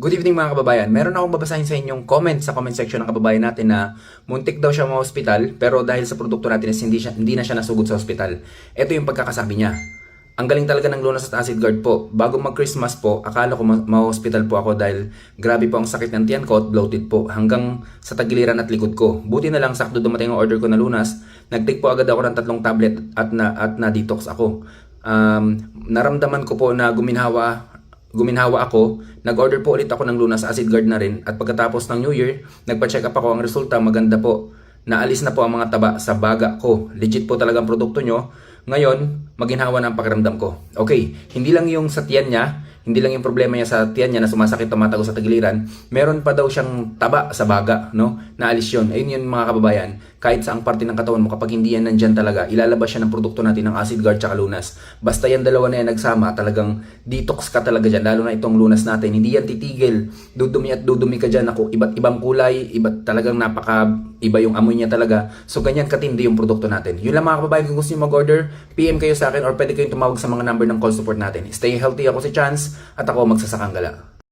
Good evening mga kababayan. Meron akong babasahin sa inyong comment sa comment section ng kababayan natin na muntik daw siya ma-hospital pero dahil sa produkto natin is hindi na siya nasugod sa hospital. Ito yung pagkakasabi niya. Ang galing talaga ng Lunas at Acid Guard po. Bago mag-Christmas po, akala ko ma-hospital po ako dahil grabe po ang sakit ng tiyan ko at bloated po hanggang sa tagiliran at likod ko. Buti na lang sakto dumating ang order ko na Lunas. Nag-take po agad ako ng 3 tablet at na-detox ako. Naramdaman ko po na guminhawa ako, nag-order po ulit ako ng Lunas Acid Guard na rin at pagkatapos ng New Year, nagpa-check up ako, ang resulta maganda po. Naalis na po ang mga taba sa baga ko. Legit po talagang produkto nyo. Ngayon, maginhawa na ang pakiramdam ko. Okay, hindi lang yung sa tiyan niya, hindi lang yung problema niya sa tiyan niya na sumasakit, tumatago sa tagiliran, meron pa daw siyang taba sa baga, no? Naalis yun. Ayun yun mga kababayan, kahit saang parte ng katawan mo, kapag hindi yan nandyan talaga, ilalabas siya ng produkto natin ng Acid Guard tsaka Lunas. Basta yan dalawa na yan nagsama, talagang detox ka talaga dyan, lalo na itong Lunas natin. Hindi yan titigil, dudumi at dudumi ka dyan. Ako, iba't ibang kulay, talagang iba yung amoy niya talaga. So ganyan katindi yung produkto natin. Yun lang mga kababayan, kung gusto niyo mag-order, PM kayo sa akin or pwede kayong tumawag sa mga number ng call support natin. Stay healthy, ako si Chance at ako magsasakang gala.